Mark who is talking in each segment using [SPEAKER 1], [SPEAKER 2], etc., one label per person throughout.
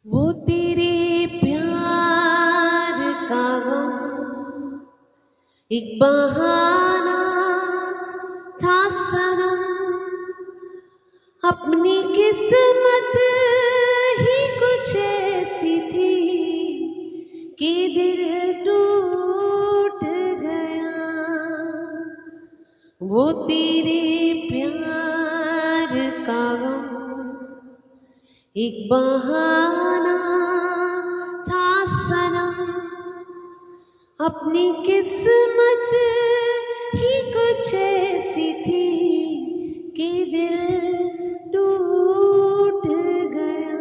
[SPEAKER 1] वो तेरे प्यार का गम एक बहाना था सनम, अपनी किस्मत ही कुछ ऐसी थी कि दिल टूट गया। वो तेरे प्यार का गम एक बहाना था सनम, अपनी किस्मत ही कुछ ऐसी थी कि दिल टूट गया।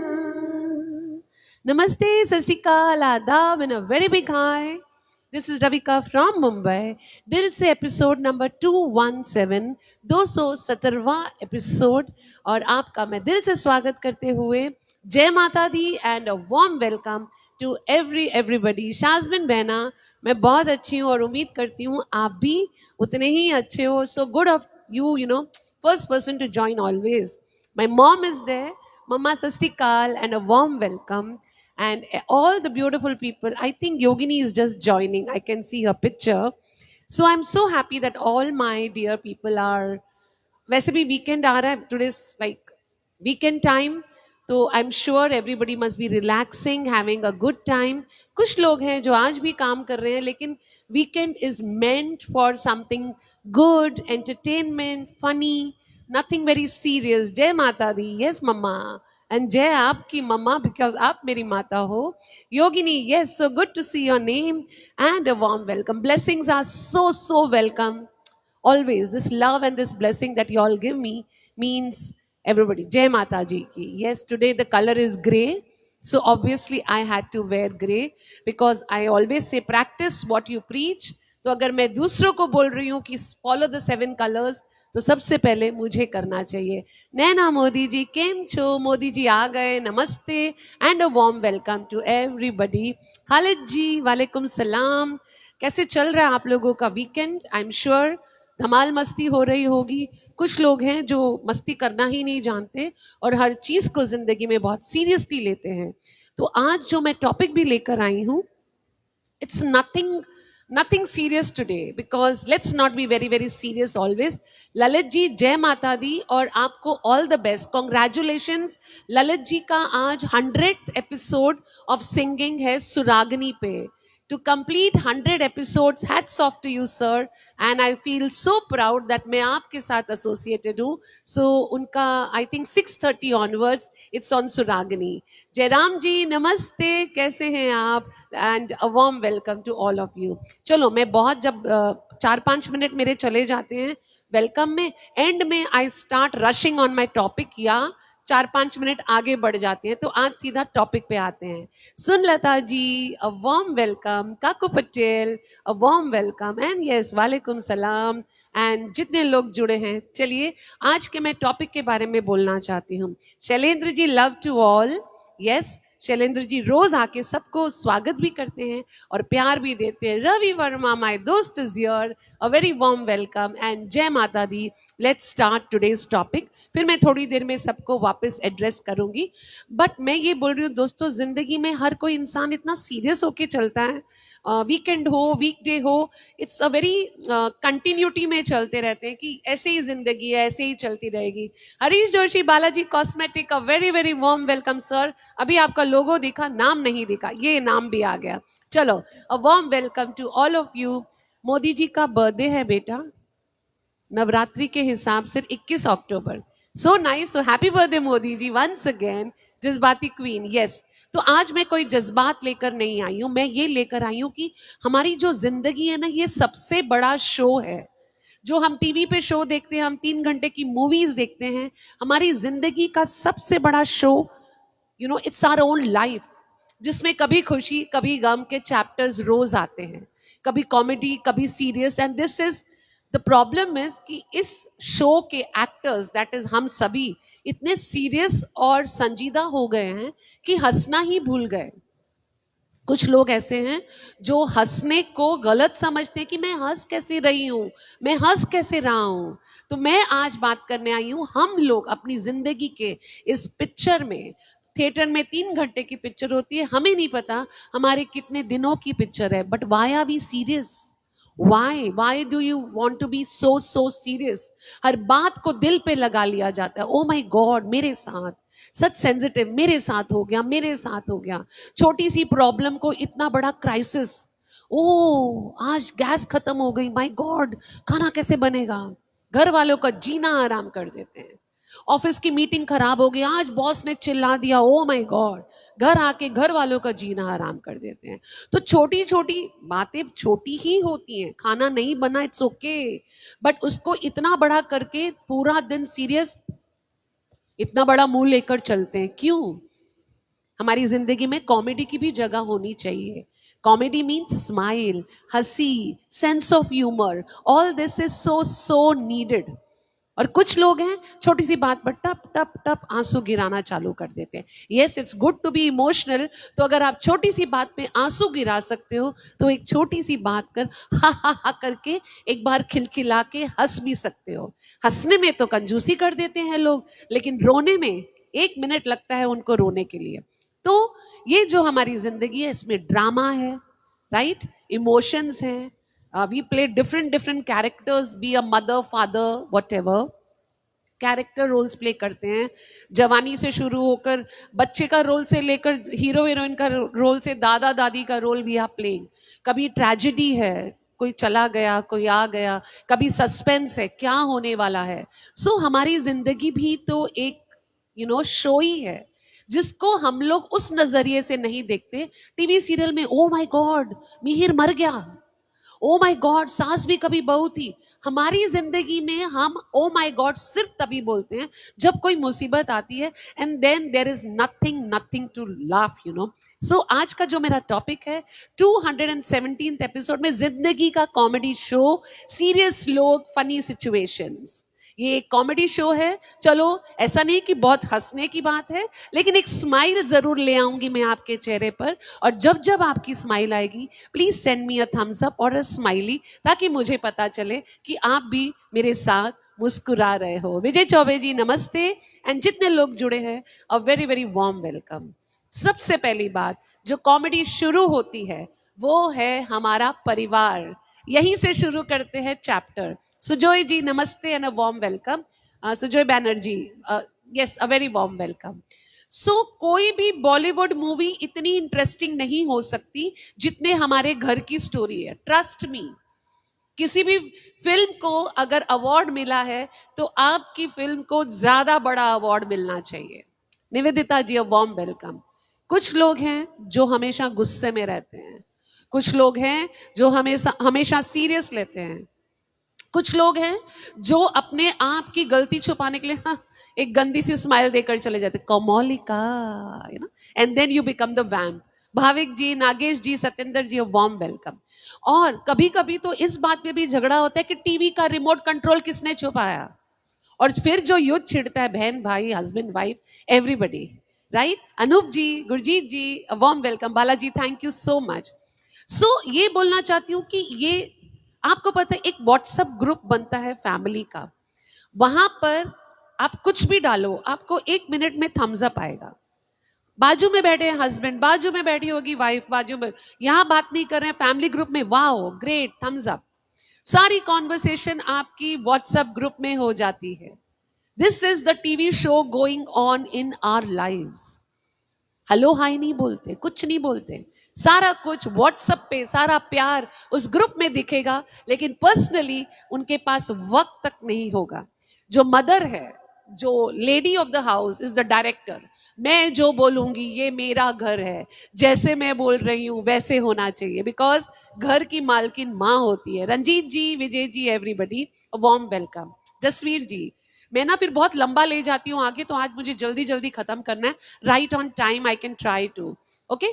[SPEAKER 1] नमस्ते, सत श्री अकाल, आदाब and a very big hi. This is Ravika from Mumbai. दिल से एपिसोड नंबर 217, 217वां एपिसोड, और आपका मैं दिल से स्वागत करते हुए जय माता दी and a warm welcome to everybody. Shazmin बहना, मैं बहुत अच्छी हूँ और उम्मीद करती हूँ आप भी उतने ही अच्छे हो। So good of you, first person to join always. My mom is there, Mama Sastikal, and a warm welcome. And all the beautiful people. I think Yogini is just joining. I can see her picture. So I'm so happy that all my dear people are. वैसे भी weekend आ रहा है. Today's like weekend time. तो I'm sure everybody must be relaxing, having a good time. कुछ लोग हैं जो आज भी काम कर रहे हैं, लेकिन weekend is meant for something good, entertainment, funny, nothing very serious. जय माता दी, yes mama, and जय आपकी मम्मा because आप मेरी माता हो. Yogini, yes, so good to see your name and a warm welcome. Blessings are so welcome. Always this love and this blessing that you all give me means everybody. Jai Mata Ji ki. Yes, today the color is gray. So obviously I had to wear gray because I always say practice what you preach. तो अगर मैं दूसरों को बोल रही हूँ कि follow the 7 colours, तो सबसे पहले मुझे करना चाहिए. नैना मोदी जी केम छो? मोदी जी आ गए. नमस्ते and a warm welcome to everybody. Khalid ji वालेकुम सलाम. कैसे चल रहा है आप लोगों का वीकेंड? आई एम श्योर धमाल मस्ती हो रही होगी. कुछ लोग हैं जो मस्ती करना ही नहीं जानते और हर चीज को जिंदगी में बहुत सीरियसली लेते हैं. तो आज जो मैं टॉपिक भी लेकर आई हूँ, it's nothing serious today, because let's not be very serious always. Lalit ji जय माता दी और आपको all the best. Congratulations Lalit ji का आज 100th एपिसोड ऑफ सिंगिंग है सुरागनी पे. To complete 100 episodes, hats off to you sir, and I feel so proud that मैं आपके साथ associated हूँ. So उनका I think 6:30 onwards it's on Suragini. Jairam जी नमस्ते, कैसे हैं आप? And a warm welcome to all of you. चलो मैं बहुत जब 4-5 मिनट मेरे चले जाते हैं वेलकम में, एंड में I start rushing on my topic, या 4-5 मिनट आगे बढ़ जाते हैं. तो आज सीधा टॉपिक पे आते हैं. Sunlata ji a warm welcome. Kaku Patel a warm welcome. And yes वालेकुम सलाम. एंड जितने लोग जुड़े हैं, चलिए आज के मैं टॉपिक के बारे में बोलना चाहती हूँ. Shailendra ji love to all. Yes, Shailendra ji रोज आके सबको स्वागत भी करते हैं और प्यार भी देते हैं. रवि वर्मा माय दोस्त is here, a very warm welcome. And जय माता दी. Let's start today's topic. फिर मैं थोड़ी देर में सबको वापस एड्रेस करूंगी. बट मैं ये बोल रही हूँ दोस्तों, जिंदगी में हर कोई इंसान इतना सीरियस होके चलता है. वीकेंड हो, वीकडे हो, इट्स अ वेरी कंटिन्यूटी में चलते रहते हैं कि ऐसे ही जिंदगी है, ऐसे ही चलती रहेगी. हरीश जोशी बालाजी कॉस्मेटिक, अ वेरी वार्म वेलकम सर. अभी आपका लोगो दिखा, नाम नहीं दिखा, ये नाम भी आ गया. चलो, a warm welcome to all of you. Modi ji का बर्थडे है बेटा, नवरात्रि के हिसाब से 21 October. So nice, so happy birthday Modi ji once again. जज्बाती क्वीन, यस. तो आज मैं कोई जज्बात लेकर नहीं आई हूं, मैं ये लेकर आई हूं कि हमारी जो जिंदगी है ना, ये सबसे बड़ा शो है. जो हम टीवी पे शो देखते हैं, हम 3 घंटे की मूवीज देखते हैं, हमारी जिंदगी का सबसे बड़ा show it's our own life, जिसमें कभी खुशी कभी गम के चैप्टर्स रोज आते हैं, कभी कॉमेडी कभी serious. And this is the problem is कि इस शो के एक्टर्स, दैट इज हम सभी, इतने सीरियस और संजीदा हो गए हैं कि हंसना ही भूल गए. कुछ लोग ऐसे हैं जो हंसने को गलत समझते हैं कि मैं हंस कैसे रही हूं, मैं हंस कैसे रहा हूं. तो मैं आज बात करने आई हूं, हम लोग अपनी जिंदगी के इस पिक्चर में थिएटर में 3 घंटे की पिक्चर होती है, हमें नहीं पता हमारे कितने दिनों की पिक्चर है, but why are we serious? Why do you want to be so serious? हर बात को दिल पे लगा लिया जाता है। ओ माई गॉड, मेरे साथ सच सेंसिटिव, मेरे साथ हो गया, मेरे साथ हो गया। छोटी सी प्रॉब्लम को इतना बड़ा क्राइसिस। ओ, आज गैस खत्म हो गई, माय गॉड, खाना कैसे बनेगा? घर वालों का जीना आराम कर देते हैं। ऑफिस की मीटिंग खराब हो गई, आज बॉस ने चिल्ला दिया, ओ माय गॉड, घर आके घर वालों का जीना आराम कर देते हैं। तो छोटी छोटी बातें छोटी ही होती हैं, खाना नहीं बना, इट्स ओके, बट उसको इतना बड़ा करके पूरा दिन सीरियस, इतना बड़ा मुंह लेकर चलते हैं क्यों? हमारी जिंदगी में कॉमेडी की भी जगह होनी चाहिए। कॉमेडी मीन्स स्माइल, हंसी, sense of humour, all this is so needed. और कुछ लोग हैं छोटी सी बात पर टप टप टप आंसू गिराना चालू कर देते हैं। Yes, it's good to be emotional. तो अगर आप छोटी सी बात पे आंसू गिरा सकते हो तो एक छोटी सी बात कर हा करके एक बार खिलखिला के हंस भी सकते हो। हंसने में तो कंजूसी कर देते हैं लोग, लेकिन रोने में 1 मिनट लगता है उनको रोने के लिए। तो ये जो हमारी जिंदगी है, इसमें ड्रामा है, राइट, इमोशंस हैं। We play different characters, be a mother, father, whatever. Character roles play करते हैं, जवानी से शुरू होकर बच्चे का रोल से लेकर हीरो हीरोइन का रोल से दादा दादी का रोल भी आप प्लेइंग। कभी ट्रेजेडी है, कोई चला गया, कोई आ गया, कभी सस्पेंस है, क्या होने वाला है। सो हमारी जिंदगी भी तो एक शो ही है, जिसको हम लोग उस नजरिए से नहीं देखते। टीवी सीरियल में ओ माय गॉड, मिहिर मर गया, ओ माय गॉड, सास भी कभी बहू थी। हमारी जिंदगी में हम ओ माय गॉड सिर्फ तभी बोलते हैं जब कोई मुसीबत आती है, and then there is nothing to laugh, so आज का जो मेरा टॉपिक है 217th एपिसोड में, जिंदगी का कॉमेडी शो, सीरियस लोग, फनी सिचुएशंस। ये एक कॉमेडी शो है। चलो, ऐसा नहीं कि बहुत हंसने की बात है, लेकिन एक स्माइल जरूर ले आऊंगी मैं आपके चेहरे पर। और जब जब आपकी स्माइल आएगी, please send me a thumbs up और अ स्माइली, ताकि मुझे पता चले कि आप भी मेरे साथ मुस्कुरा रहे हो। विजय चौबे जी नमस्ते, एंड जितने लोग जुड़े हैं अ वेरी वेरी वार्म वेलकम। सबसे पहली बात, जो कॉमेडी शुरू होती है वो है हमारा परिवार। यहीं से शुरू करते हैं चैप्टर। सुजोय जी नमस्ते and a warm welcome. Sujoy Banerjee, yes, a very warm welcome. So कोई भी बॉलीवुड मूवी इतनी इंटरेस्टिंग नहीं हो सकती जितने हमारे घर की स्टोरी है। ट्रस्ट मी, किसी भी फिल्म को अगर अवार्ड मिला है तो आपकी फिल्म को ज्यादा बड़ा अवार्ड मिलना चाहिए। निवेदिता जी, अ वार्म वेलकम। कुछ लोग हैं जो हमेशा गुस्से में रहते हैं, कुछ लोग हैं जो हमेशा हमेशा सीरियस लेते हैं, कुछ लोग हैं जो अपने आप की गलती छुपाने के लिए एक गंदी सी स्माइल देकर चले जाते, Komolika, and then you become the vamp. Bhavik ji, Nagesh ji, Satyendra ji, warm welcome. और कभी कभी तो इस बात पे भी झगड़ा होता है कि टीवी का रिमोट कंट्रोल किसने छुपाया, और फिर जो युद्ध छिड़ता है बहन भाई, husband wife, everybody, right. Anoop ji, Gurjeet ji, warm welcome. Balaji, thank you so much. So ये बोलना चाहती हूँ कि ये आपको पता है, एक व्हाट्सएप ग्रुप बनता है फैमिली का, वहां पर आप कुछ भी डालो, आपको 1 मिनट में थम्स अप आएगा। बाजू में बैठे हैं हस्बैंड, बाजू में बैठी होगी वाइफ, बाजू में, यहां बात नहीं कर रहे हैं, फैमिली ग्रुप में, वाओ ग्रेट, थम्स अप। सारी कॉन्वर्सेशन आपकी व्हाट्सएप ग्रुप में हो जाती है। This is the TV show going on in our lives. Hello hi नहीं बोलते, कुछ नहीं बोलते, सारा कुछ व्हाट्सएप पे, सारा प्यार उस ग्रुप में दिखेगा, लेकिन पर्सनली उनके पास वक्त तक नहीं होगा। जो मदर है, जो lady of the house is the director. मैं जो बोलूंगी, ये मेरा घर है, जैसे मैं बोल रही हूं वैसे होना चाहिए, बिकॉज घर की मालकिन माँ होती है। रंजीत जी, Vijay ji, everybody, warm welcome. Jasvir जी, मैं ना फिर बहुत लंबा ले जाती हूँ आगे, तो आज मुझे जल्दी जल्दी खत्म करना है। Right on time I can try to, okay.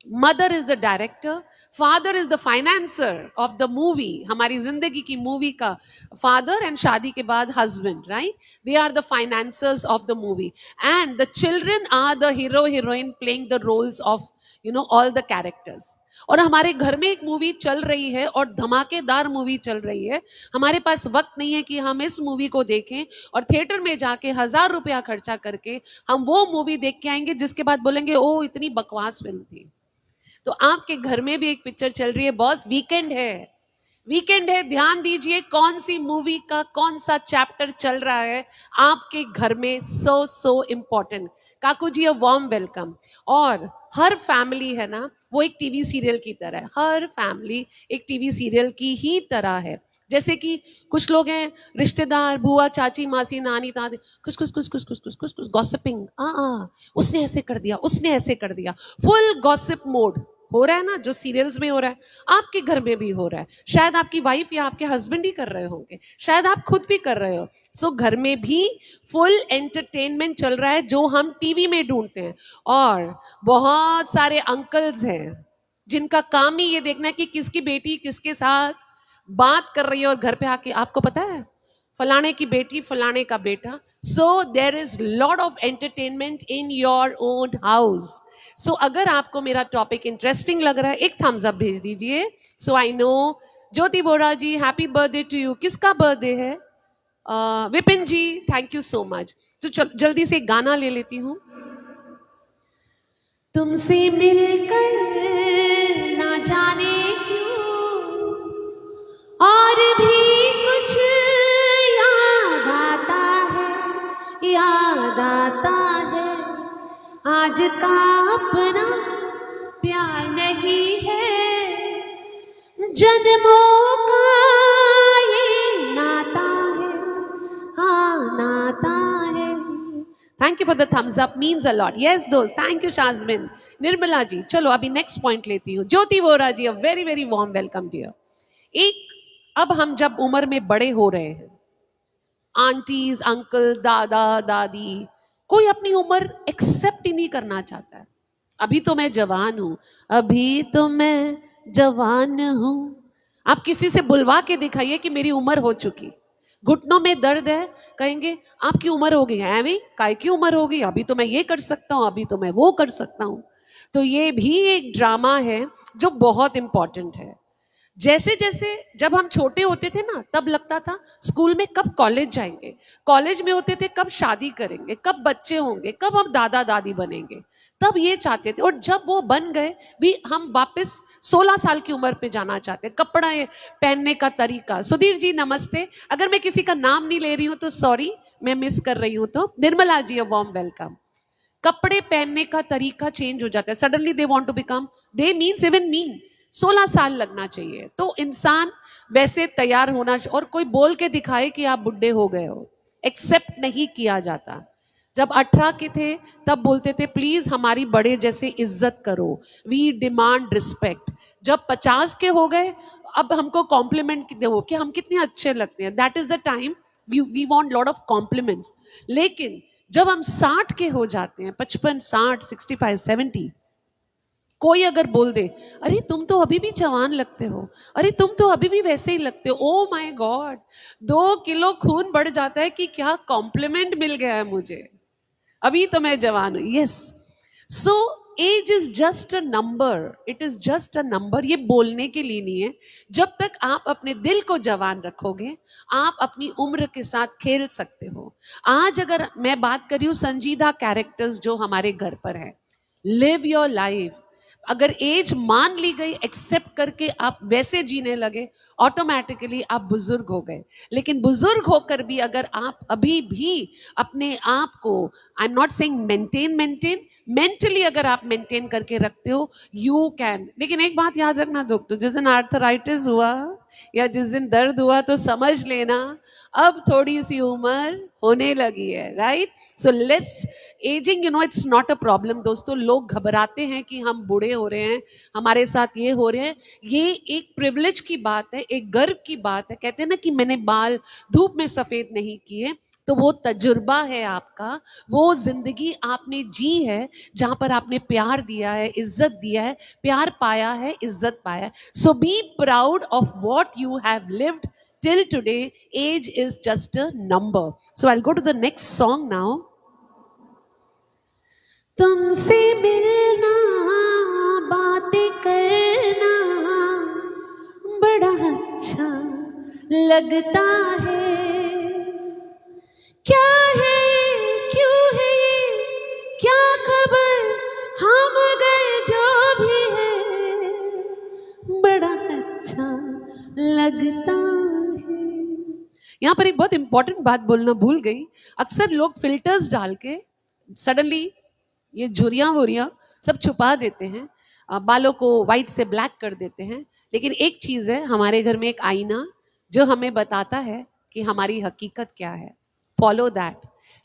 [SPEAKER 1] Mother is the director, father is the financer of the movie. हमारी जिंदगी की मूवी का फादर, एंड शादी के बाद husband, right, they are the financers of the movie, and the children are the hero heroine playing the roles of all the characters. और हमारे घर में एक मूवी चल रही है और धमाकेदार मूवी चल रही है, हमारे पास वक्त नहीं है कि हम इस मूवी को देखें और थिएटर में जाके 1,000 रुपया खर्चा करके हम वो मूवी देख के आएंगे जिसके बाद बोलेंगे ओ इतनी बकवास फिल्म थी। तो आपके घर में भी एक पिक्चर चल रही है बॉस, वीकेंड है, वीकेंड है, ध्यान दीजिए कौन सी मूवी का कौन सा चैप्टर चल रहा है आपके घर में। So important. Kaku ji, a warm welcome. और हर फैमिली है ना, वो एक टीवी सीरियल की तरह है, हर फैमिली एक टीवी सीरियल की ही तरह है। जैसे कि कुछ लोग हैं रिश्तेदार, बुआ, चाची, मासी, नानी, दादी, कुछ कुछ कुछ कुछ कुछ कुछ कुछ कुछ गॉसिपिंग, उसने ऐसे कर दिया, उसने ऐसे कर दिया, फुल गॉसिप मोड हो रहा है ना, जो सीरियल्स में हो रहा है आपके घर में भी हो रहा है। शायद आपकी वाइफ या आपके हस्बैंड ही कर रहे होंगे, शायद आप खुद भी कर रहे हो। सो घर में भी फुल एंटरटेनमेंट चल रहा है जो हम टीवी में ढूंढते हैं। और बहुत सारे अंकल्स हैं जिनका काम ही ये देखना है कि किसकी बेटी किसके साथ बात कर रही है और घर पे आके आपको पता है फलाने की बेटी फलाने का बेटा। So there is lot of entertainment in your own house. So अगर आपको मेरा टॉपिक इंटरेस्टिंग लग रहा है एक थम्स अप भेज दीजिए। So I know Jyoti Bora ji, happy birthday to you. किसका बर्थडे है? Vipin ji, thank you so much. तो जल्दी से एक गाना ले लेती हूँ। तुमसे मिलकर ना जाने क्यों और भी कुछ याद आता है, याद आता है। आज का अपना प्यार नहीं है, जन्मों का ये नाता है, हाँ नाता है। Thank you for the thumbs up, means a lot. Yes दोस्त, थैंक यू शाजमिन। निर्मला जी, चलो अभी नेक्स्ट पॉइंट लेती हूँ। Jyoti Vora ji, a very very warm welcome dear. एक, अब हम जब उम्र में बड़े हो रहे हैं, आंटीज, अंकल, दादा, दादी, कोई अपनी उम्र एक्सेप्ट ही नहीं करना चाहता है। अभी तो मैं जवान हूं, अभी तो मैं जवान हूं। आप किसी से बुलवा के दिखाइए कि मेरी उम्र हो चुकी, घुटनों में दर्द है, कहेंगे आपकी उम्र हो गई है। भी काय की उम्र हो गई, अभी तो मैं ये कर सकता हूं, अभी तो मैं वो कर सकता हूं। तो ये भी एक ड्रामा है जो बहुत इंपॉर्टेंट है। जैसे जैसे जब हम छोटे होते थे ना, तब लगता था स्कूल में कब कॉलेज जाएंगे, कॉलेज में होते थे कब शादी करेंगे, कब बच्चे होंगे, कब हम दादा दादी बनेंगे, तब ये चाहते थे। और जब वो बन गए भी हम वापस 16 साल की उम्र पे जाना चाहते। कपड़ा पहनने का तरीका, सुधीर जी नमस्ते, अगर मैं किसी का नाम नहीं ले रही हूँ तो सॉरी, मैं मिस कर रही हूँ। तो Nirmala ji, a warm welcome. कपड़े पहनने का तरीका चेंज हो जाता है, suddenly they want to become, they means even mean 16 साल लगना चाहिए। तो इंसान वैसे तैयार होना, और कोई बोल के दिखाए कि आप बुढ़े हो गए हो, एक्सेप्ट नहीं किया जाता। जब 18 के थे तब बोलते थे प्लीज हमारी बड़े जैसे इज्जत करो, वी डिमांड रिस्पेक्ट। जब 50 के हो गए अब हमको कॉम्प्लीमेंट दो कि हम कितने अच्छे लगते हैं, that is the time we want lot of compliments. लेकिन जब हम 60 के हो जाते हैं, 55, 60, 65, 70, कोई अगर बोल दे अरे तुम तो अभी भी जवान लगते हो, अरे तुम तो अभी भी वैसे ही लगते हो, ओ माय गॉड, 2 किलो खून बढ़ जाता है कि क्या कॉम्प्लीमेंट मिल गया है मुझे, अभी तो मैं जवान हूं। Yes, so age is just a number, it is just a number. ये बोलने के लिए नहीं है। जब तक आप अपने दिल को जवान रखोगे, आप अपनी उम्र के साथ खेल सकते हो। आज अगर मैं बात कर रही हूँ संजीदा कैरेक्टर्स जो हमारे घर पर है, लिव योर लाइफ। अगर एज मान ली गई, एक्सेप्ट करके आप वैसे जीने लगे, ऑटोमेटिकली आप बुजुर्ग हो गए। लेकिन बुजुर्ग होकर भी अगर आप अभी भी अपने आप को, आई am not saying maintain, mentally अगर आप मेंटेन करके रखते हो, यू कैन। लेकिन एक बात याद रखना दोस्तों, जिस दिन आर्थराइटिस हुआ या जिस दिन दर्द हुआ तो समझ लेना अब थोड़ी सी उम्र होने लगी है, right? So let's, ageing you know it's not a problem दोस्तों। लोग घबराते हैं कि हम बूढ़े हो रहे हैं, हमारे साथ ये हो रहे हैं। ये एक प्रिविलेज की बात है, एक गर्व की बात है। कहते हैं ना कि मैंने बाल धूप में सफेद नहीं किए, तो वो तजुर्बा है आपका, वो जिंदगी आपने जी है जहां पर आपने प्यार दिया है, इज्जत दिया है, प्यार पाया है, इज्जत पाया है। So be proud of what you have lived till today. Age is just a number. So I'll go to the next song now. तुमसे मिलना, बातें करना, लगता है, क्या है क्यों है ये क्या खबर, हाँ मगर जो भी है बड़ा अच्छा लगता है। यहाँ पर एक बहुत इंपॉर्टेंट बात बोलना भूल गई। अक्सर लोग फिल्टर्स डाल के सडनली ये झुर्रियाँ वुर्रियाँ सब छुपा देते हैं, बालों को वाइट से ब्लैक कर देते हैं। लेकिन एक चीज़ है, हमारे घर में एक आईना जो हमें बताता है कि हमारी हकीकत क्या है। Follow that,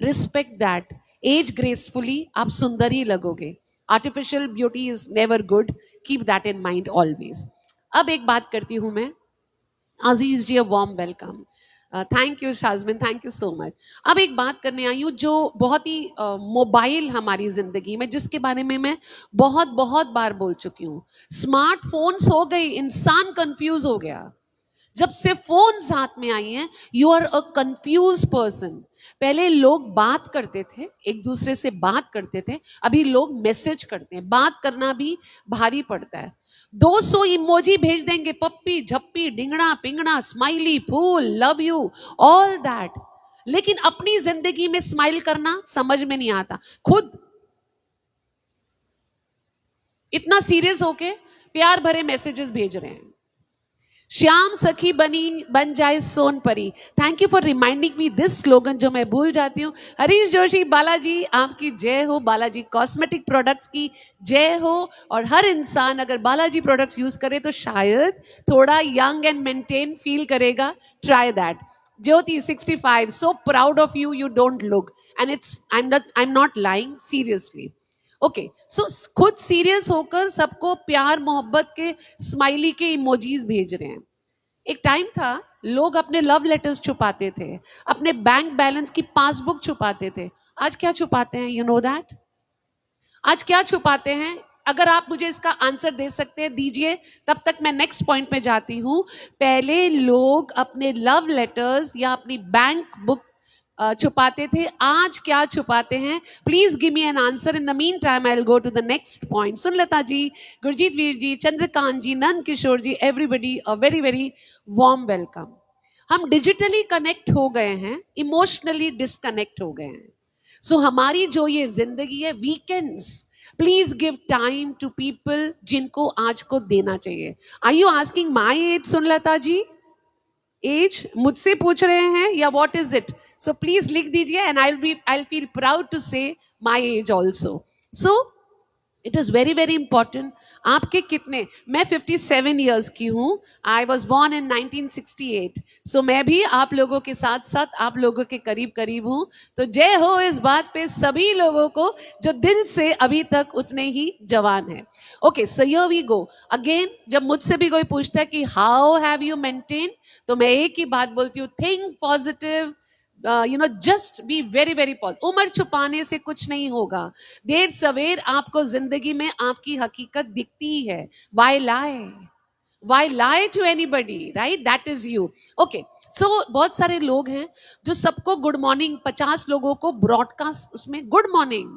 [SPEAKER 1] respect that, age gracefully, आप सुंदर ही लगोगे। Artificial beauty is never good, keep that in mind always. अब एक बात करती हूँ मैं, Aziz ji, a warm welcome. Thank you Shazmin, thank you so much. अब एक बात करने आई हूँ जो बहुत ही मोबाइल हमारी जिंदगी में, जिसके बारे में मैं बहुत बहुत बार बोल चुकी हूँ। स्मार्टफोन्स हो गए, इंसान कंफ्यूज हो गया। जब से फोन्स हाथ में आई हैं, you are a confuse person. पहले लोग बात करते थे, एक दूसरे से बात करते थे, अभी लोग मैसेज करते हैं। बात करना भी भारी पड़ता है। 200 इमोजी भेज देंगे, पप्पी झप्पी डिंगड़ा पिंगड़ा स्माइली फूल लव यू ऑल दैट, लेकिन अपनी जिंदगी में स्माइल करना समझ में नहीं आता। खुद इतना सीरियस होके प्यार भरे मैसेजेस भेज रहे हैं। श्याम सखी बन जाए सोन परी। Thank you for reminding me this slogan जो मैं भूल जाती हूँ। हरीश जोशी, बालाजी आपकी जय हो, बालाजी कॉस्मेटिक प्रोडक्ट्स की जय हो। और हर इंसान अगर बालाजी प्रोडक्ट्स यूज करे तो शायद थोड़ा यंग एंड मेंटेन फील करेगा। Try that. Jyoti 65, so proud of you, you don't look and it's I am not lying, seriously. Okay, so खुद सीरियस होकर सबको प्यार मोहब्बत के स्माइली के इमोजीज भेज रहे हैं। एक टाइम था लोग अपने लव लेटर्स छुपाते थे, अपने बैंक बैलेंस की पासबुक छुपाते थे। आज क्या छुपाते हैं, यू नो दैट? आज क्या छुपाते हैं? अगर आप मुझे इसका आंसर दे सकते हैं दीजिए, तब तक मैं नेक्स्ट पॉइंट पे जाती हूं। पहले लोग अपने लव लेटर्स या अपनी बैंक बुक छुपाते थे, आज क्या छुपाते हैं? Please give me an answer. In the mean time I will go to the next point. Sunlata ji, Gurjeet Veer ji, Chandrakant ji, Nand Kishore ji, everybody a very very warm welcome. हम डिजिटली कनेक्ट हो गए हैं, इमोशनली डिस्कनेक्ट हो गए हैं। सो हमारी जो ये जिंदगी है, weekends, please give time to people जिनको आज को देना चाहिए। Are you asking my age? Sunlata ji, age मुझसे पूछ रहे हैं या what is it? So please लिख दीजिए and I feel proud to say my age also. So it is very very important. आपके कितने? मैं 57 ईयर्स की हूँ। I was born in 1968। सो मैं भी आप लोगों के साथ साथ आप लोगों के करीब करीब हूँ। तो जय हो इस बात पे सभी लोगों को जो दिल से अभी तक उतने ही जवान हैं। Okay, so here we go again. जब मुझसे भी कोई पूछता है कि हाउ हैव यू मेंटेन, तो मैं एक ही बात बोलती हूँ, think positive, just be very very positive. उम्र छुपाने से कुछ नहीं होगा। देर सवेर आपको जिंदगी में आपकी हकीकत दिखती है। Why lie to anybody, right? That is you. Okay, so बहुत सारे लोग हैं जो सबको गुड मॉर्निंग, 50 लोगों को ब्रॉडकास्ट उसमें गुड मॉर्निंग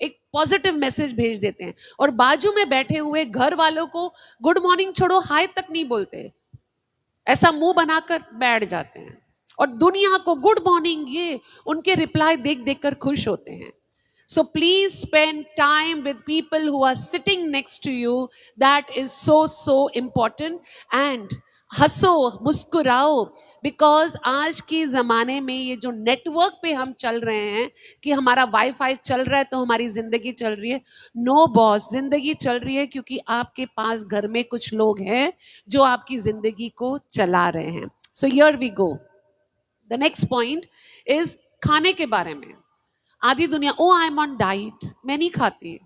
[SPEAKER 1] एक पॉजिटिव मैसेज भेज देते हैं, और बाजू में बैठे हुए घर वालों को गुड मॉर्निंग छोड़ो हाय तक नहीं बोलते, ऐसा मुंह बनाकर बैठ जाते हैं। और दुनिया को गुड मॉर्निंग, ये उनके रिप्लाई देख देख कर खुश होते हैं। So please spend time with people who are sitting next to you, that is so important. And हंसो, मुस्कुराओ, बिकॉज आज के जमाने में ये जो नेटवर्क पे हम चल रहे हैं कि हमारा वाईफाई चल रहा है तो हमारी जिंदगी चल रही है। नो बॉस, जिंदगी चल रही है क्योंकि आपके पास घर में कुछ लोग हैं जो आपकी जिंदगी को चला रहे हैं। So here we go. The next point is खाने के बारे में। आधी दुनिया, oh I am on diet, मैं नहीं खाती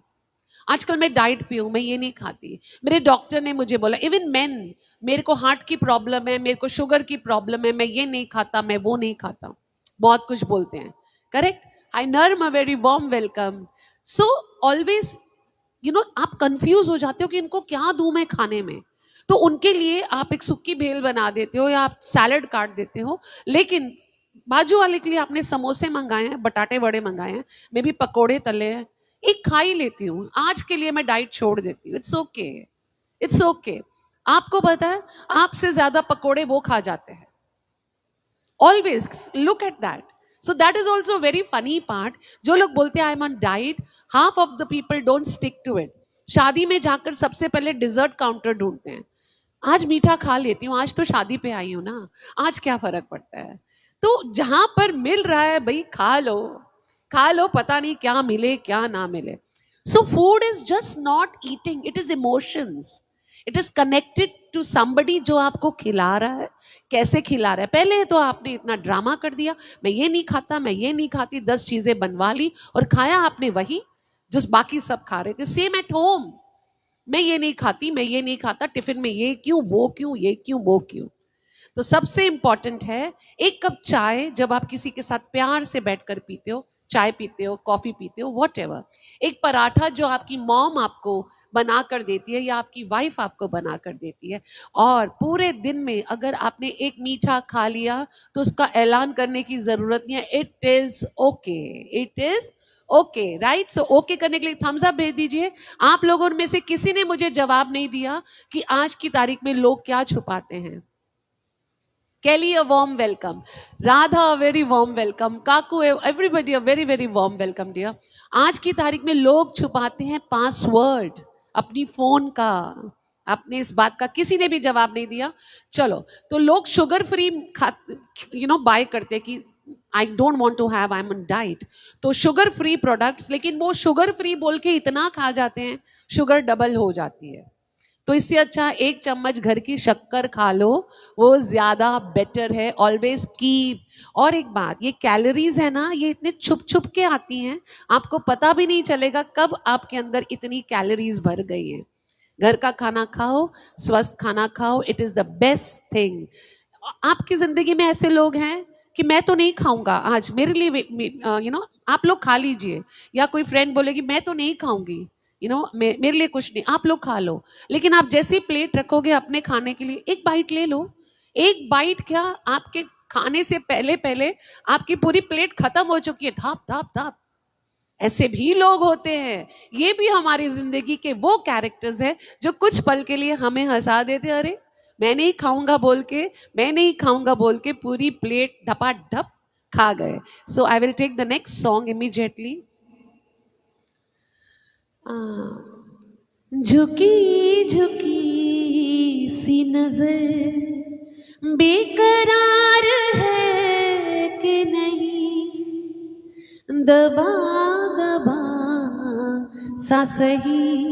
[SPEAKER 1] आजकल, मैं डाइट पे हूं, मैं ये नहीं खाती। मेरे डॉक्टर ने मुझे बोला, इवन मेन, मेरे को हार्ट की प्रॉब्लम है, मेरे को शुगर की प्रॉब्लम है, मैं ये नहीं खाता, मैं वो नहीं खाता। बहुत कुछ बोलते हैं, करेक्ट? आई नर्म, अ very warm welcome. So always आप कंफ्यूज हो जाते हो कि इनको क्या दूं मैं खाने में। तो उनके लिए आप एक सुक्की भेल बना देते हो या आप सैलड काट देते हो, लेकिन बाजू वाले के लिए आपने समोसे मंगाए हैं, बटाटे वड़े मंगाए हैं, मे भी पकोड़े तले हैं, एक खा ही लेती हूँ, आज के लिए मैं डाइट छोड़ देती हूँ। It's okay, it's okay. आपको पता है आपसे ज्यादा पकोड़े वो खा जाते हैं। Always look at that. So that is also very funny part. जो लोग बोलते हैं I am on diet, half of the people don't stick to it. शादी में जाकर सबसे पहले डिजर्ट काउंटर ढूंढते हैं. आज मीठा खा लेती हूँ, आज तो शादी पे आई हूं ना, आज क्या फर्क पड़ता है. तो जहां पर मिल रहा है भाई खा लो, खा लो, पता नहीं क्या मिले क्या ना मिले. So food is just not eating, it is emotions. It is connected to somebody जो आपको खिला रहा है, कैसे खिला रहा है. पहले तो आपने इतना ड्रामा कर दिया, मैं ये नहीं खाता, मैं ये नहीं खाती, 10 चीजें बनवा ली और खाया आपने वही जो बाकी सब खा रहे थे. सेम एट होम, मैं ये नहीं खाती, मैं ये नहीं खाता, टिफिन में ये क्यों, वो क्यों, ये क्यों, वो क्यों. तो सबसे इंपॉर्टेंट है एक कप चाय जब आप किसी के साथ प्यार से बैठकर पीते हो, चाय पीते हो, कॉफी पीते हो, वॉट एवर. एक पराठा जो आपकी मॉम आपको बना कर देती है या आपकी वाइफ आपको बना कर देती है. और पूरे दिन में अगर आपने एक मीठा खा लिया तो उसका ऐलान करने की जरूरत नहीं है. It is okay, it is okay, right. So okay करने के लिए थम्स अप भेज दीजिए. आप लोगों में से किसी ने मुझे जवाब नहीं दिया कि आज की तारीख में लोग क्या छुपाते हैं. Kelly, a warm welcome. Radha, a very warm welcome. Kaku, everybody, a very, very warm welcome, dear. आज की तारीख में लोग छुपाते हैं पासवर्ड अपनी फोन का. आपने इस बात का किसी ने भी जवाब नहीं दिया. चलो, तो लोग शुगर फ्री बाय करते कि I don't want to have, I am on diet, तो शुगर फ्री प्रोडक्ट्स. लेकिन वो शुगर फ्री बोल के इतना खा जाते हैं, शुगर डबल हो जाती है. तो इससे अच्छा एक चम्मच घर की शक्कर खा लो, वो ज्यादा बेटर है. Always keep. और एक बात, ये कैलोरीज है ना, ये इतने छुप छुप के आती हैं, आपको पता भी नहीं चलेगा कब आपके अंदर इतनी कैलोरीज भर गई हैं. घर का खाना खाओ, स्वस्थ खाना खाओ, it is the best thing. आपकी जिंदगी में ऐसे लोग हैं कि मैं तो नहीं खाऊंगा आज, मेरे लिए आप लोग खा लीजिए. या कोई फ्रेंड बोलेगी मैं तो नहीं खाऊंगी, मेरे लिए कुछ नहीं, आप लोग खा लो. लेकिन आप जैसे प्लेट रखोगे अपने खाने के लिए, एक बाइट ले लो. एक बाइट क्या, आपके खाने से पहले पहले आपकी पूरी प्लेट खत्म हो चुकी है. धाप धाप धाप. ऐसे भी लोग होते हैं. ये भी हमारी जिंदगी के वो कैरेक्टर्स है जो कुछ पल के लिए हमें हंसा देते. अरे मैं नहीं खाऊंगा बोल के, मैं नहीं खाऊंगा बोल के पूरी प्लेट ढपाढप खा गए. So I will take the next song immediately. झुकी झुकी सी नजर बेकरार है कि नहीं, दबा दबा सा सही,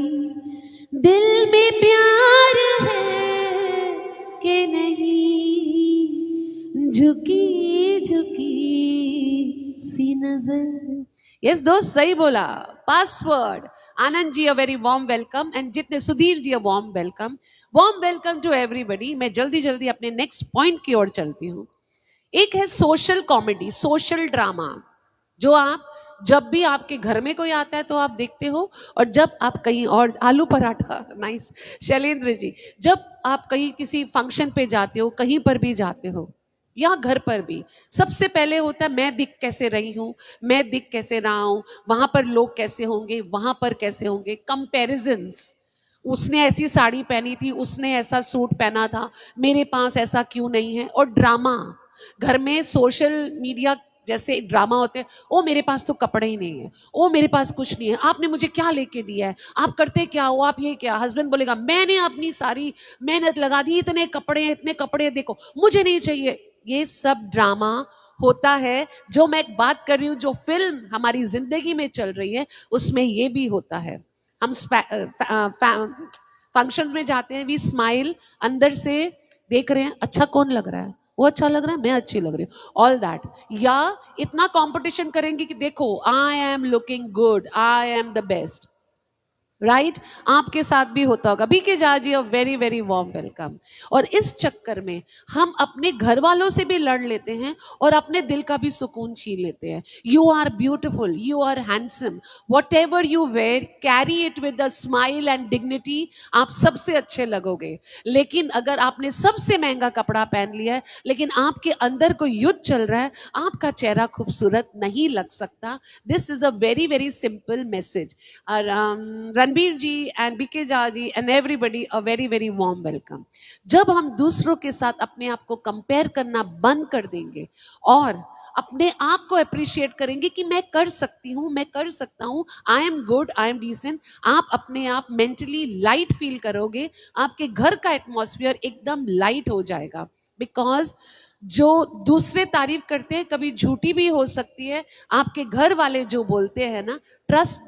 [SPEAKER 1] दिल में प्यार है कि नहीं, झुकी झुकी सी नजर. यस दोस्त, सही बोला. Password. Anand ji, a very warm welcome. And जितने, Sudhir ji, a warm welcome. Warm welcome to everybody. मैं जल्दी जल्दी अपने नेक्स्ट पॉइंट की ओर चलती हूँ. एक है सोशल कॉमेडी, सोशल ड्रामा, जो आप जब भी आपके घर में कोई आता है तो आप देखते हो, और जब आप कहीं और, आलू पराठा, नाइस शैलेंद्र जी, जब आप कहीं किसी फंक्शन पे जाते हो, कहीं पर भी जाते हो या घर पर भी, सबसे पहले होता है मैं दिख कैसे रही हूँ, मैं दिख कैसे रहा हूँ, वहां पर लोग कैसे होंगे, वहां पर कैसे होंगे. कंपैरिजन्स. उसने ऐसी साड़ी पहनी थी, उसने ऐसा सूट पहना था, मेरे पास ऐसा क्यों नहीं है. और ड्रामा. घर में सोशल मीडिया जैसे ड्रामा होते हैं. ओ मेरे पास तो कपड़े ही नहीं है, ओ मेरे पास कुछ नहीं है, आपने मुझे क्या लेके दिया है, आप करते क्या हो, आप ये क्या. हस्बैंड बोलेगा मैंने अपनी सारी मेहनत लगा दी, इतने कपड़े देखो, मुझे नहीं चाहिए. ये सब ड्रामा होता है. जो मैं बात कर रही हूँ, जो फिल्म हमारी जिंदगी में चल रही है, उसमें ये भी होता है. हम फंक्शंस में जाते हैं, वी स्माइल, अंदर से देख रहे हैं अच्छा कौन लग रहा है, वो अच्छा लग रहा है, मैं अच्छी लग रही हूँ, ऑल दैट. या इतना कंपटीशन करेंगे कि देखो I am looking good, I am the best. Right. आपके साथ भी होता होगा. B K Jha ji, a very very warm welcome. और इस चक्कर में हम अपने घर वालों से भी लड़ लेते हैं और अपने दिल का भी सुकून छीन लेते हैं. You are beautiful, you are handsome, whatever you wear, carry it with a smile and dignity, आप सबसे अच्छे लगोगे. लेकिन अगर आपने सबसे महंगा कपड़ा पहन लिया है, लेकिन आपके अंदर कोई युद्ध चल रहा है, आपका चेहरा खूबसूरत नहीं लग सकता. This is a very very simple message. Ranbir ji and B K Jha ji and everybody a very very warm welcome. जब हम दूसरों के साथ अपने आप को कंपेयर करना बंद कर देंगे और अपने आप को अप्रिशिएट करेंगे कि मैं कर सकती हूँ, मैं कर सकता हूँ, I am good, I am decent, आप अपने आप मेंटली लाइट फील करोगे। आपके घर का एटमॉस्फेयर एकदम लाइट हो जाएगा। बिकॉज जो दूसरे तारीफ करते हैं कभी झूठी भी हो सकती है। आपके घर वाले जो बोलते हैं ना, ट्रस्ट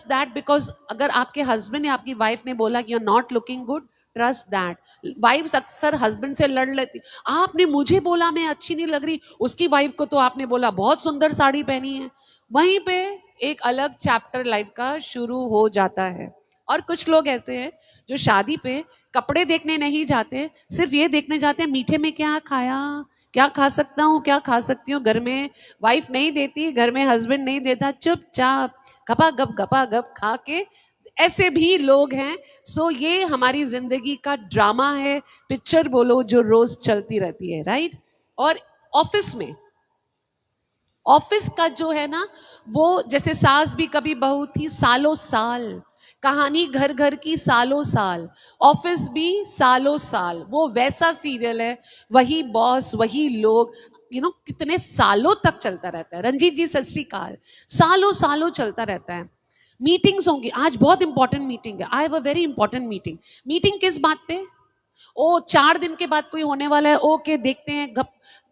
[SPEAKER 1] दैट बिकॉज अगर आपके हस्बैंड या आपकी वाइफ ने बोला कि you are not looking good, trust that. Wifes अक्सर हस्बैंड से लड़ लेती, आपने मुझे बोला मैं अच्छी नहीं लग रही, उसकी वाइफ को तो आपने बोला बहुत सुंदर साड़ी पहनी है। वहीं पे एक अलग चैप्टर लाइफ का शुरू हो जाता है। और कुछ लोग ऐसे हैं जो शादी पे कपड़े देखने नहीं जाते, सिर्फ ये देखने जाते हैं मीठे में क्या खाया, क्या खा सकता हूँ, क्या खा सकती हूँ। घर में वाइफ नहीं देती, घर में हस्बैंड नहीं देता, चुपचाप गपा गप खा के, ऐसे भी लोग हैं। सो ये हमारी जिंदगी का ड्रामा है, पिक्चर बोलो, जो रोज चलती रहती है, राइट। और ऑफिस का जो है ना, वो जैसे सास भी कभी बहू थी, सालों साल कहानी, घर घर की सालों साल, ऑफिस भी सालों साल, वो वैसा सीरियल है। वही बॉस, वही लोग, कितने सालों तक चलता रहता है। रंजीत जी सत श्री अकाल। सालों सालों चलता रहता है। मीटिंग्स होंगी, आज बहुत इंपॉर्टेंट मीटिंग है, I have a very important meeting किस बात पे? ओ 4 दिन के बाद कोई होने वाला है, ओके देखते हैं,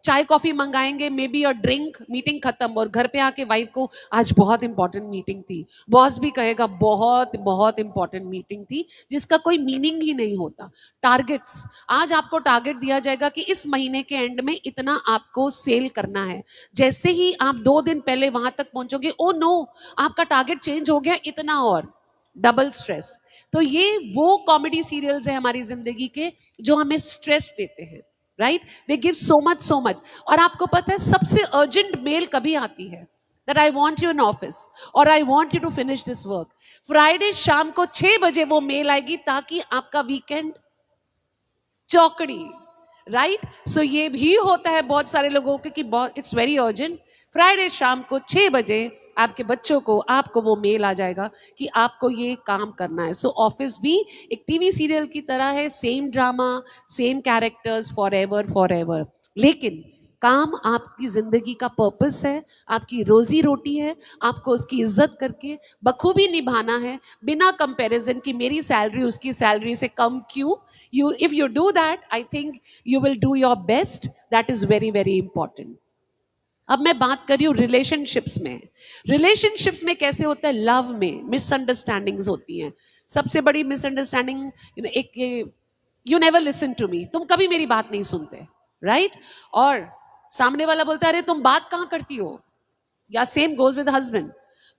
[SPEAKER 1] चाय कॉफी मंगाएंगे, मे बी और ड्रिंक, मीटिंग खत्म। और घर पे आके वाइफ को, आज बहुत इंपॉर्टेंट मीटिंग थी, बॉस भी कहेगा बहुत बहुत इंपॉर्टेंट मीटिंग थी, जिसका कोई मीनिंग ही नहीं होता। टारगेट्स, आज आपको टारगेट दिया जाएगा कि इस महीने के एंड में इतना आपको सेल करना है। जैसे ही आप 2 दिन पहले वहां तक पहुंचोगे, ओ नो, आपका टारगेट चेंज हो गया इतना, और डबल स्ट्रेस। तो ये वो कॉमेडी सीरियल्स है हमारी जिंदगी के जो हमें स्ट्रेस देते हैं, right. They give so much. और आपको पता है सबसे अर्जेंट मेल कभी आती है? That I want you in office और I want you to finish this work. Friday शाम को 6 बजे वो मेल आएगी, ताकि आपका वीकेंड चौकड़ी, राइट। सो ये भी होता है बहुत सारे लोगों के कि इट्स वेरी अर्जेंट। फ्राइडे शाम को 6 बजे आपके बच्चों को, आपको वो मेल आ जाएगा कि आपको ये काम करना है। सो ऑफिस भी एक टीवी सीरियल की तरह है, same drama, same characters, for ever. लेकिन काम आपकी जिंदगी का पर्पस है, आपकी रोजी रोटी है, आपको उसकी इज्जत करके बखूबी निभाना है, बिना कंपैरिजन कि मेरी सैलरी उसकी सैलरी से कम क्यों। If you do that, I think you will do your best. That is very very important. अब मैं बात कर रही हूँ रिलेशनशिप्स में कैसे होता है। लव में मिसअंडरस्टैंडिंग्स होती हैं। सबसे बड़ी मिसअंडरस्टैंडिंग एक, you never listen to me, तुम कभी मेरी बात नहीं सुनते, राइट। और सामने वाला बोलता है, अरे तुम बात कहाँ करती हो। या सेम गोज विद हस्बैंड,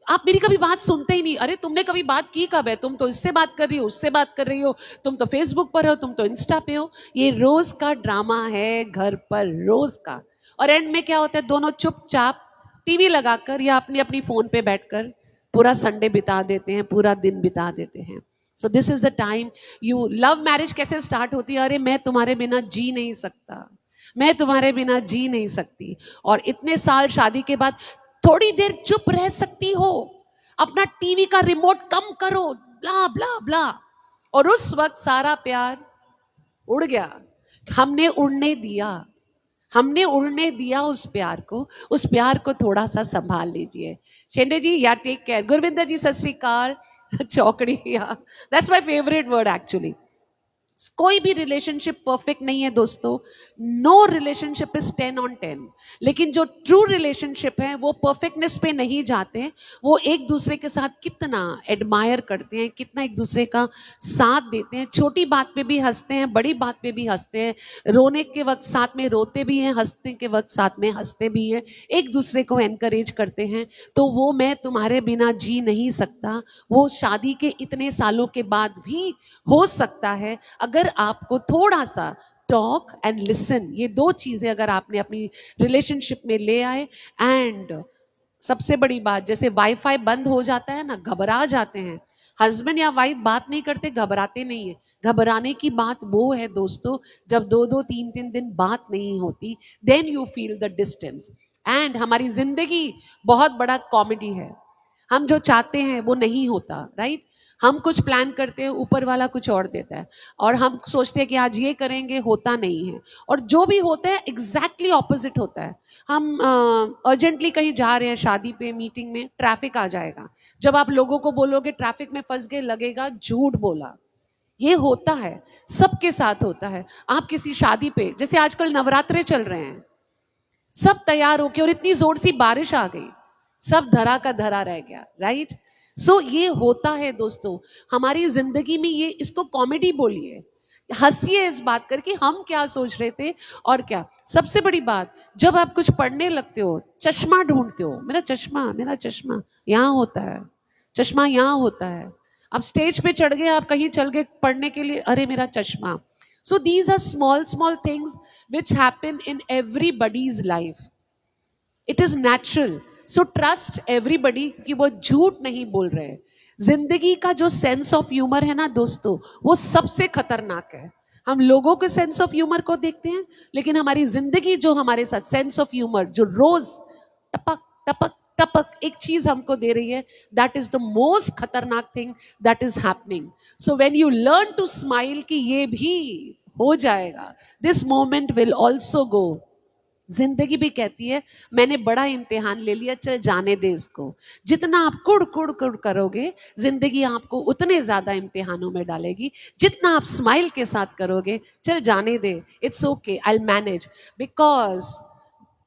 [SPEAKER 1] आप मेरी कभी बात सुनते ही नहीं, अरे तुमने कभी बात की कब है, तुम तो इससे बात कर रही हो, उससे बात कर रही हो, तुम तो फेसबुक पर हो, तुम तो इंस्टा पे हो। ये रोज का ड्रामा है घर पर, रोज का। और एंड में क्या होता है, दोनों चुपचाप टीवी लगाकर या अपनी अपनी फोन पे बैठकर पूरा संडे बिता देते हैं, पूरा दिन बिता देते हैं। So this is the time you love marriage कैसे स्टार्ट होती है, अरे मैं तुम्हारे बिना जी नहीं सकता, मैं तुम्हारे बिना जी नहीं सकती। और इतने साल शादी के बाद थोड़ी देर चुप रह सकती हो, अपना टीवी का रिमोट कम करो, ब्ला ब्ला ब्ला। और उस वक्त सारा प्यार उड़ गया। हमने उड़ने दिया उस प्यार को थोड़ा सा संभाल लीजिए। शेंडे जी, या टेक केयर। गुरविंदर जी सत श्री अकाल। चौकड़ी, या that's my favourite word actually. कोई भी रिलेशनशिप परफेक्ट नहीं है दोस्तों, नो रिलेशनशिप इज 10/10। लेकिन जो ट्रू रिलेशनशिप है वो परफेक्टनेस पे नहीं जाते, वो एक दूसरे के साथ कितना एडमायर करते हैं, कितना एक दूसरे का साथ देते हैं, छोटी बात पे भी हंसते हैं, बड़ी बात पे भी हंसते हैं, रोने के वक्त साथ में रोते भी हैं, हंसने के वक्त साथ में हंसते भी हैं, एक दूसरे को एनकरेज करते हैं। तो वो मैं तुम्हारे बिना जी नहीं सकता, वो शादी के इतने सालों के बाद भी हो सकता है, अगर आपको थोड़ा सा टॉक एंड लिसन, ये 2 चीजें अगर आपने अपनी रिलेशनशिप में ले आए। एंड सबसे बड़ी बात, जैसे वाईफाई बंद हो जाता है ना, घबरा जाते हैं, हस्बैंड या वाइफ बात नहीं करते, घबराते नहीं है। घबराने की बात वो है दोस्तों, जब 2-2 3-3 दिन बात नहीं होती, then you feel the distance. And हमारी जिंदगी बहुत बड़ा कॉमेडी है। हम जो चाहते हैं वो नहीं होता, राइट? हम कुछ प्लान करते हैं, ऊपर वाला कुछ और देता है, और हम सोचते हैं कि आज ये करेंगे, होता नहीं है, और जो भी होता है एग्जैक्टली ऑपोजिट होता है। हम अर्जेंटली कहीं जा रहे हैं, शादी पे, मीटिंग में, ट्रैफिक आ जाएगा। जब आप लोगों को बोलोगे ट्रैफिक में फंस गए, लगेगा झूठ बोला। ये होता है, सबके साथ होता है। आप किसी शादी पे, जैसे आजकल नवरात्रे चल रहे हैं, सब तैयार होके, और इतनी जोर सी बारिश आ गई, सब धरा का धरा रह गया, राइट? सो ये होता है दोस्तों हमारी जिंदगी में। ये, इसको कॉमेडी बोलिए, हंसिए इस बात करके हम क्या सोच रहे थे। और क्या सबसे बड़ी बात, जब आप कुछ पढ़ने लगते हो, चश्मा ढूंढते हो, मेरा चश्मा यहाँ होता है, चश्मा यहाँ होता है। अब स्टेज पे चढ़ गए, आप कहीं चल गए पढ़ने के लिए, अरे मेरा चश्मा। So these are small things which happen in everybody's life. It is natural. So trust everybody कि वो झूठ नहीं बोल रहे। जिंदगी का जो सेंस ऑफ ह्यूमर है ना दोस्तों, वो सबसे खतरनाक है। हम लोगों के सेंस ऑफ ह्यूमर को देखते हैं, लेकिन हमारी जिंदगी जो हमारे साथ सेंस ऑफ ह्यूमर, जो रोज टपक टपक टपक एक चीज हमको दे रही है, दैट इज द मोस्ट खतरनाक thing that is happening. So when you learn to smile कि ये भी हो जाएगा, this moment will also go. जिंदगी भी कहती है मैंने बड़ा इम्तिहान ले लिया, चल जाने दे इसको। जितना आप कुड़ कुड़ कुड़ करोगे, जिंदगी आपको उतने ज्यादा इम्तिहानों में डालेगी। जितना आप स्माइल के साथ करोगे, चल जाने दे, it's okay, I will manage. Because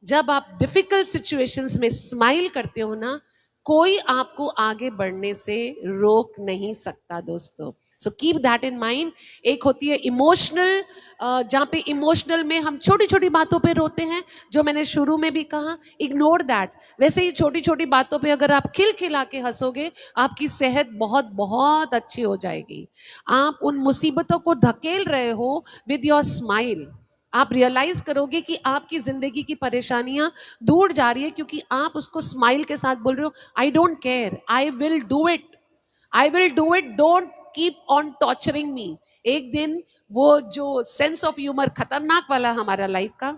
[SPEAKER 1] जब आप डिफिकल्ट सिचुएशंस में स्माइल करते हो ना, कोई आपको आगे बढ़ने से रोक नहीं सकता दोस्तों। So keep that in mind. एक होती है इमोशनल, जहाँ पे इमोशनल में हम छोटी छोटी बातों पे रोते हैं, जो मैंने शुरू में भी कहा, इग्नोर दैट। वैसे ही छोटी छोटी बातों पे अगर आप खिलखिला के हंसोगे, आपकी सेहत बहुत बहुत अच्छी हो जाएगी। आप उन मुसीबतों को धकेल रहे हो विद योर स्माइल। आप रियलाइज करोगे कि आपकी जिंदगी की परेशानियां दूर जा रही है, क्योंकि आप उसको स्माइल के साथ बोल रहे हो, I don't care, I will do it, I will do it, don't keep on torturing मी। एक दिन वो जो सेंस ऑफ ह्यूमर खतरनाक वाला हमारा लाइफ का,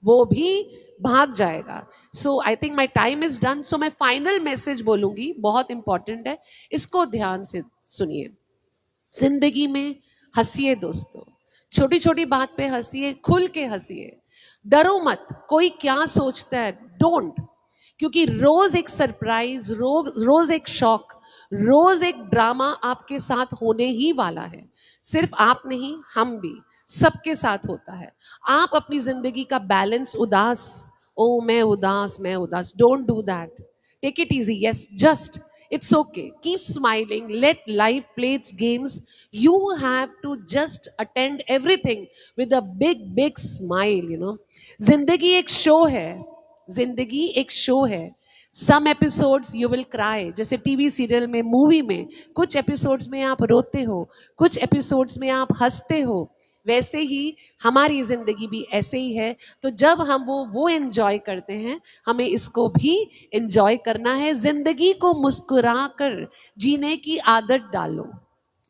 [SPEAKER 1] वो भी भाग जाएगा। So I think my time is done. So मैं फाइनल मैसेज बोलूंगी, बहुत इंपॉर्टेंट है, इसको ध्यान से सुनिए। जिंदगी में हंसिए दोस्तों, छोटी छोटी बात पे हंसिए, खुल के हंसिए, डरो मत कोई क्या सोचता है, डोंट। क्योंकि रोज एक सरप्राइज, रोज एक शॉक, रोज एक ड्रामा आपके साथ होने ही वाला है। सिर्फ आप नहीं, हम भी, सबके साथ होता है। आप अपनी जिंदगी का बैलेंस, उदास, ओ मैं उदास, don't do that. Take it easy, yes, just it's okay, keep smiling, let life play its games. You have to just attend everything with a big smile, you know. जिंदगी एक शो है, जिंदगी एक show है। Some episodes you will cry, जैसे TV serial में, movie में, कुछ एपिसोड्स में आप रोते हो, कुछ एपिसोड्स में आप हंसते हो। वैसे ही हमारी जिंदगी भी ऐसे ही है। तो जब हम वो एंजॉय करते हैं, हमें इसको भी एंजॉय करना है। जिंदगी को मुस्कुरा कर जीने की आदत डालो,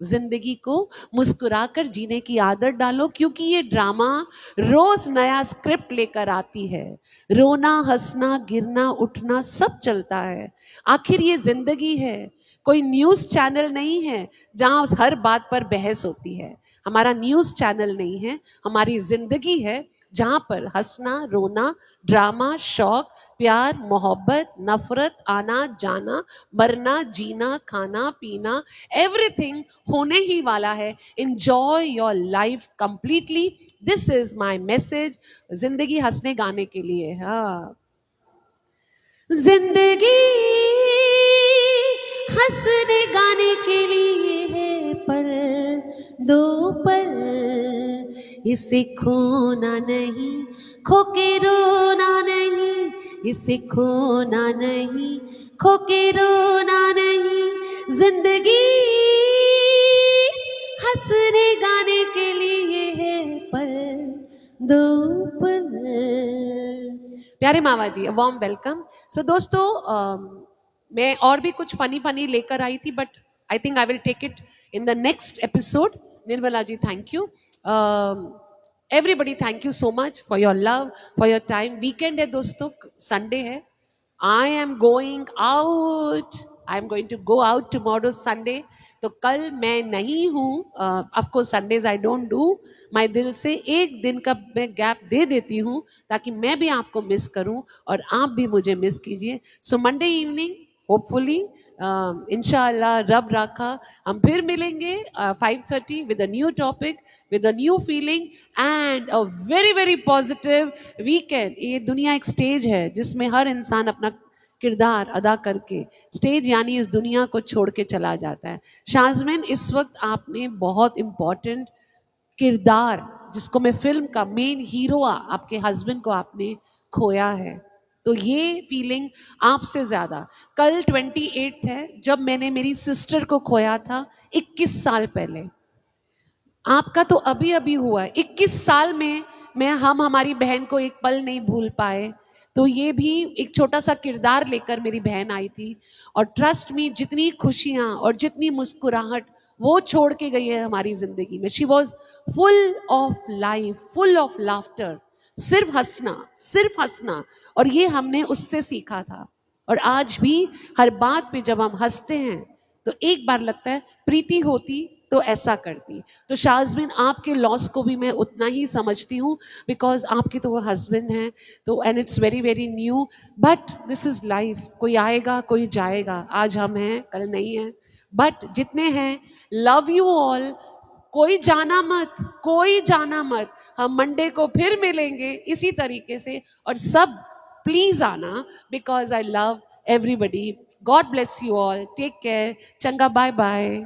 [SPEAKER 1] जिंदगी को मुस्कुराकर जीने की आदत डालो, क्योंकि ये ड्रामा रोज नया स्क्रिप्ट लेकर आती है। रोना, हंसना, गिरना, उठना सब चलता है। आखिर ये जिंदगी है, कोई न्यूज़ चैनल नहीं है जहां हर बात पर बहस होती है। हमारा न्यूज़ चैनल नहीं है, हमारी जिंदगी है, जहां पर हंसना, रोना, ड्रामा, शौक, प्यार, मोहब्बत, नफरत, आना जाना, मरना, जीना, खाना पीना, एवरीथिंग होने ही वाला है। Enjoy your life completely, this is my message. जिंदगी हंसने गाने के लिए, हाँ, जिंदगी हंसने गाने के लिए है, पर दो पल इसे खोना नहीं, खो के रोना नहीं, इसे खोना नहीं, खो के रोना नहीं। जिंदगी हंसने गाने के लिए है, पर दो पल। प्यारे मावा जी, वार्म वेलकम। सो दोस्तों, मैं और भी कुछ फनी लेकर आई थी, but I think I will take it in the next episode. Nirmala ji, thank you. Everybody thank you so much for your love, for your time. Weekend है दोस्तों, संडे है। I am going out I am going to go out tomorrow Sunday, तो कल मैं नहीं हूँ। Of course Sundays I don't do. My दिल से एक दिन का मैं गैप दे देती हूँ ताकि मैं भी आपको मिस करूँ और आप भी मुझे मिस कीजिए। सो मंडे इवनिंग होपफुली इंशाल्लाह रब राखा हम फिर मिलेंगे 5:30 with a new topic, with a new feeling and a very very positive weekend. ये दुनिया एक स्टेज है जिसमें हर इंसान अपना किरदार अदा करके स्टेज यानी इस दुनिया को छोड़ के चला जाता है। शाज़मिन, इस वक्त आपने बहुत इम्पोर्टेंट किरदार, जिसको मैं फिल्म का मेन हीरो आपके हस्बैंड को आपने खोया है, तो ये फीलिंग आपसे ज़्यादा। कल 28 है जब मैंने मेरी सिस्टर को खोया था 21 साल पहले। आपका तो अभी अभी हुआ है। 21 साल में हम हमारी बहन को एक पल नहीं भूल पाए। तो ये भी एक छोटा सा किरदार लेकर मेरी बहन आई थी और ट्रस्ट मी, जितनी खुशियाँ और जितनी मुस्कुराहट वो छोड़ के गई है हमारी जिंदगी में। She was full of life, full of laughter, सिर्फ हंसना, सिर्फ हंसना। और ये हमने उससे सीखा था। और आज भी हर बात पे जब हम हंसते हैं तो एक बार लगता है प्रीति होती तो ऐसा करती। तो शाज़मिन, आपके लॉस को भी मैं उतना ही समझती हूँ बिकॉज आपके तो वो हस्बैंड हैं, तो and it's very very new, but this is life. कोई आएगा कोई जाएगा, आज हम हैं कल नहीं है, बट जितने हैं लव यू ऑल। कोई जाना मत, कोई जाना मत। हम मंडे को फिर मिलेंगे इसी तरीके से, और सब प्लीज आना because I love everybody. God bless you all, take care, चंगा, बाय बाय।